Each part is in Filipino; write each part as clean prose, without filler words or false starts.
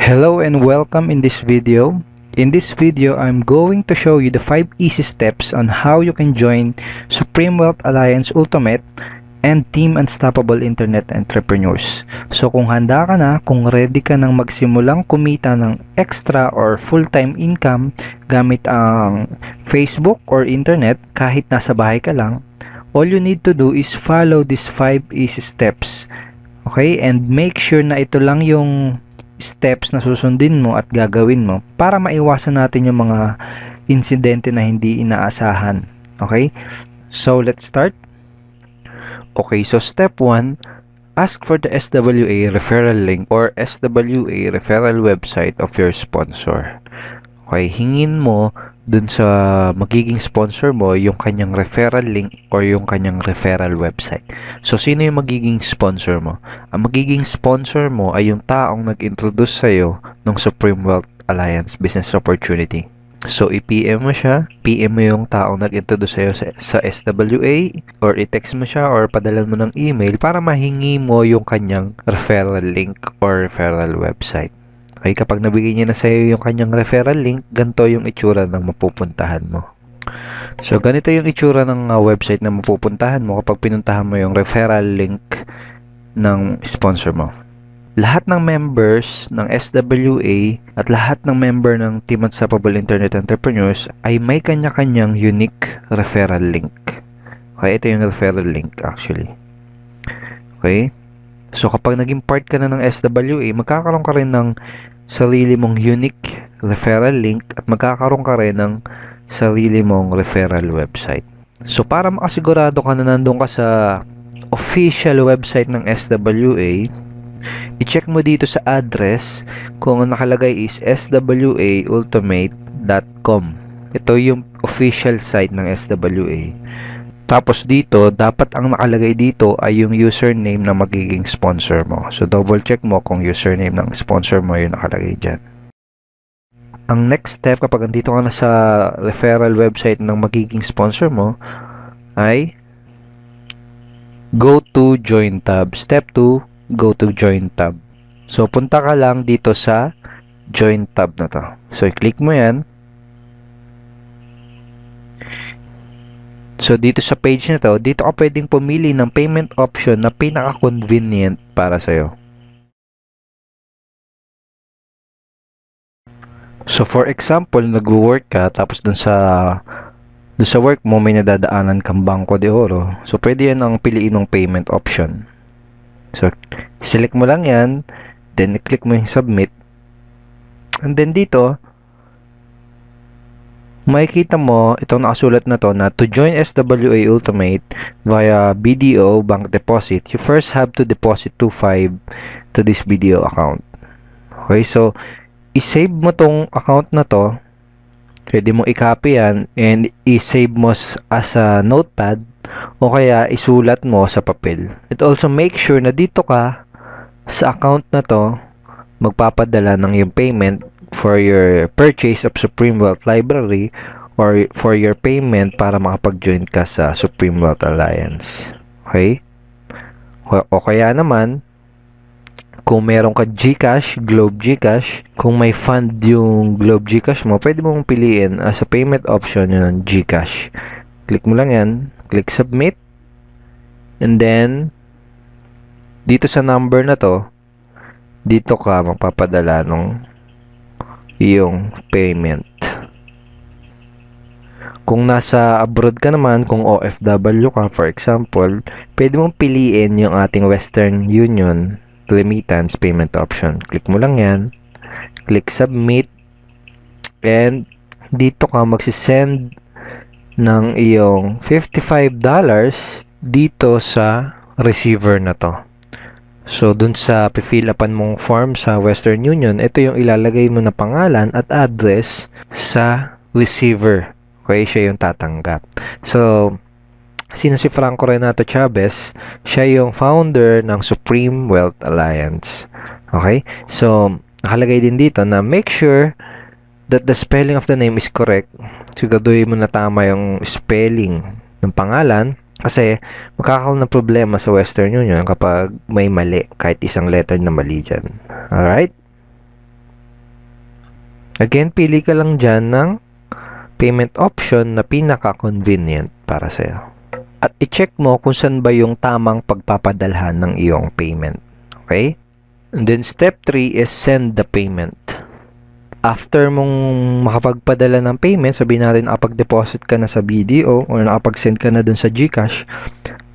Hello and welcome in this video. In this video, I'm going to show you the 5 easy steps on how you can join Supreme Wealth Alliance Ultimate and Team Unstoppable Internet Entrepreneurs. So kung handa ka na, kung ready ka nang magsimulang kumita ng extra or full-time income gamit ang Facebook or internet kahit nasa bahay ka lang, all you need to do is follow these 5 easy steps. Okay? And make sure na ito lang yung steps na susundin mo at gagawin mo para maiwasan natin yung mga insidente na hindi inaasahan. Okay? So, let's start. Okay, so step 1, ask for the SWA referral link or SWA referral website of your sponsor. Okay, hingin mo dun sa magiging sponsor mo yung kanyang referral link or yung kanyang referral website. So, sino yung magiging sponsor mo? Ang magiging sponsor mo ay yung taong nag-introduce sa'yo ng Supreme Wealth Alliance Business Opportunity. So, i-PM mo siya, PM mo yung taong nag-introduce sa'yo sa SWA, or i-text mo siya, or padala mo ng email para mahingi mo yung kanyang referral link or referral website. Okay, kapag nabigay niya na sa'yo yung kanyang referral link, ganito yung itsura ng mapupuntahan mo. So, ganito yung itsura ng website na mapupuntahan mo kapag pinuntahan mo yung referral link ng sponsor mo. Lahat ng members ng SWA at lahat ng member ng Team Unstoppable Internet Entrepreneurs ay may kanya-kanyang unique referral link. Okay, ito yung referral link actually. Okay? So, kapag naging part ka na ng SWA, magkakaroon ka rin ng sarili mong unique referral link at magkakaroon ka rin ng sarili mong referral website. So, para makasigurado ka na nandun ka sa official website ng SWA, i-check mo dito sa address kung ang nakalagay is swaultimate.com. Ito yung official site ng SWA. Tapos dito, dapat ang nakalagay dito ay yung username na magiging sponsor mo. So double check mo kung username ng sponsor mo yung nakalagay dyan. Ang next step kapag andito ka na sa referral website ng magiging sponsor mo ay go to join tab. Step 2, go to join tab. So, punta ka lang dito sa join tab na to. So, i-click mo yan. So, dito sa page na to, dito ka pwedeng pumili ng payment option na pinaka-convenient para sa'yo. So, for example, nag-work ka, tapos dun sa work mo, may nadadaanan kang Bangko de Oro. So, pwede yan ang piliin ng payment option. So, select mo lang yan, then i-click mo yung submit. And then dito, makikita mo, itong nakasulat na to, na to join SWA Ultimate via BDO Bank Deposit, you first have to deposit $2.5 to this BDO account. Okay, so, i-save mo tong account na to, pwede mo i-copy yan, and i-save mo as a notepad, o kaya isulat mo sa papel. It also make sure na dito ka sa account na to magpapadala ng yung payment for your purchase of Supreme Wealth Library or for your payment para makapag-join ka sa Supreme Wealth Alliance. Okay? O kaya naman, kung meron ka GCash, Globe GCash, kung may fund yung Globe GCash mo, pwede mong piliin as a payment option yung GCash. Click mo lang yan, click submit, and then dito sa number na to, dito ka magpapadala ng iyong payment. Kung nasa abroad ka naman, kung OFW ka for example, pwede mong piliin yung ating Western Union remittance payment option. Click mo lang yan, click submit, and dito ka magsisend ng iyong $55 dito sa receiver na to. So, dun sa fill upan mong form sa Western Union, ito yung ilalagay mo na pangalan at address sa receiver. Okay, siya yung tatanggap. So, sino si Franco Renato Chavez? Siya yung founder ng Supreme Wealth Alliance. Okay? So, nakalagay din dito na make sure that the spelling of the name is correct. Siguraduhin mo na tama yung spelling ng pangalan kasi magkakaroon ng problema sa Western Union kapag may mali, kahit isang letter na mali dyan. Alright? Again, pili ka lang dyan ng payment option na pinaka-convenient para sa'yo. At i-check mo kung saan ba yung tamang pagpapadalhan ng iyong payment. Okay? And then step 3 is send the payment. After mong makapagpadala ng payment, sabihin natin nakapag-deposit ka na sa BDO or nakapag-send ka na dun sa GCash,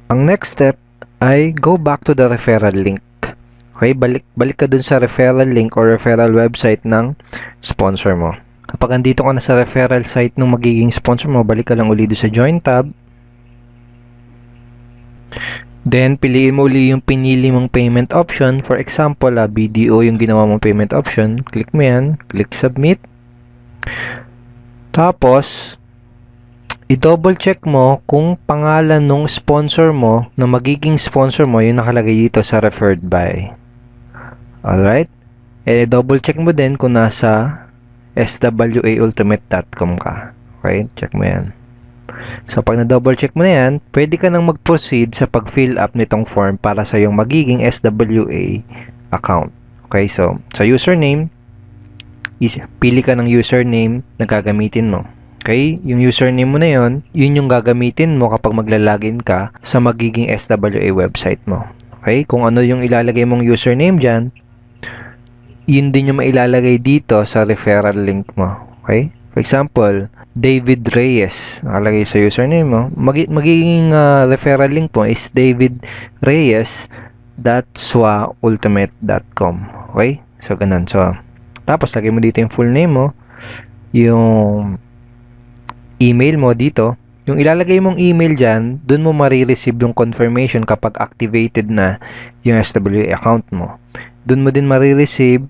ang next step ay go back to the referral link. Okay? Balik ka dun sa referral link or referral website ng sponsor mo. Kapag andito ka na sa referral site ng magiging sponsor mo, balik ka lang uli sa Join tab. Then, piliin mo uli yung pinili mong payment option. For example, BDO yung ginawa mong payment option. Click mo yan. Click Submit. Tapos, i-double check mo kung pangalan ng sponsor mo, na magiging sponsor mo, yung nakalagay dito sa referred by. Alright? And i-double check mo din kung nasa swaultimate.com ka. Okay? Check mo yan. So, pag na-double check mo na yan, pwede ka nang mag-proceed sa pag-fill up nitong form para sa yung magiging SWA account. Okay? So, sa username, pili ka ng username na gagamitin mo. Okay? Yung username mo na yun yung gagamitin mo kapag maglalagin ka sa magiging SWA website mo. Okay? Kung ano yung ilalagay mong username dyan, yun din yung mailalagay dito sa referral link mo. Okay? For example, David Reyes, nakalagay sa username mo. Magiging referral link mo is davidreyes.swaultimate.com. Okay? So, ganun. So, tapos, lagay mo dito yung full name mo, yung email mo dito. Yung ilalagay mong email dyan, dun mo marireceive yung confirmation kapag activated na yung SWA account mo. Dun mo din marireceive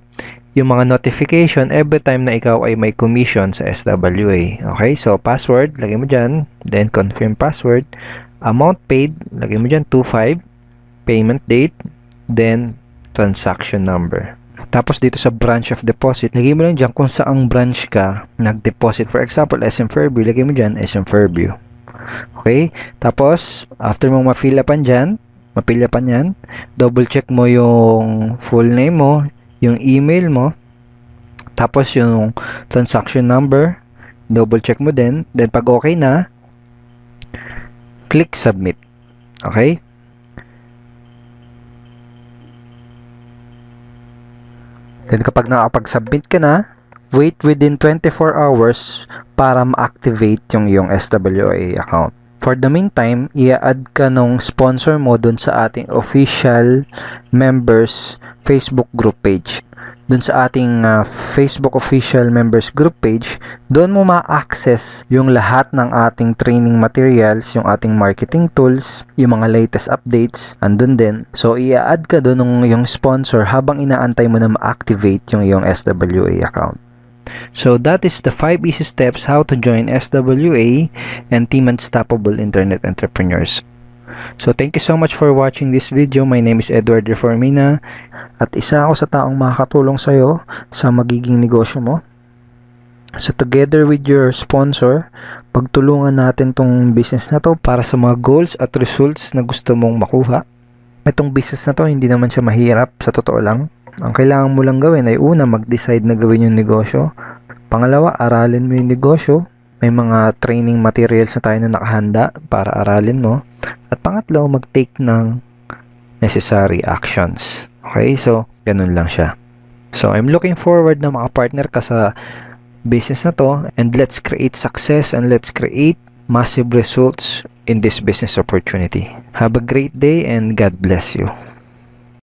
yung mga notification every time na ikaw ay may commission sa SWA. Okay? So, password, lagay mo dyan. Then, confirm password. Amount paid, lagay mo dyan, 25. Payment date. Then, transaction number. Tapos, dito sa branch of deposit, lagay mo lang dyan kung saang branch ka nag-deposit. For example, SM Fairview, lagay mo dyan, SM Fairview. Okay? Tapos, after mong ma-fill upan yan, double check mo yung full name mo, yung email mo, tapos yung transaction number, double check mo din. Then pag okay na, click submit. Okay? Then kapag nakapag-submit ka na, wait within 24 hours para ma-activate yung iyong SWA account. For the meantime, i-add ka nung sponsor mo dun sa ating official members Facebook group page. Dun sa ating Facebook official members group page, doon mo ma-access yung lahat ng ating training materials, yung ating marketing tools, yung mga latest updates, andun din. So, i-add ka dun yung sponsor habang inaantay mo na ma-activate yung iyong SWA account. So that is the 5 easy steps how to join SWA and Team Unstoppable Internet Entrepreneurs. So thank you so much for watching this video. My name is Edward Reformina at isa ako sa taong makakatulong sa iyo sa magiging negosyo mo. So together with your sponsor, pagtulungan natin tong business na to para sa mga goals at results na gusto mong makuha. Itong business na to hindi naman siya mahirap, sa totoo lang. Ang kailangan mo lang gawin ay una, mag-decide na gawin yung negosyo. Pangalawa, aralin mo yung negosyo. May mga training materials na tayo na nakahanda para aralin mo. At pangatlo, mag-take ng necessary actions. Okay? So, ganun lang siya. So, I'm looking forward na makapartner ka sa business na to. And let's create success and let's create massive results in this business opportunity. Have a great day and God bless you.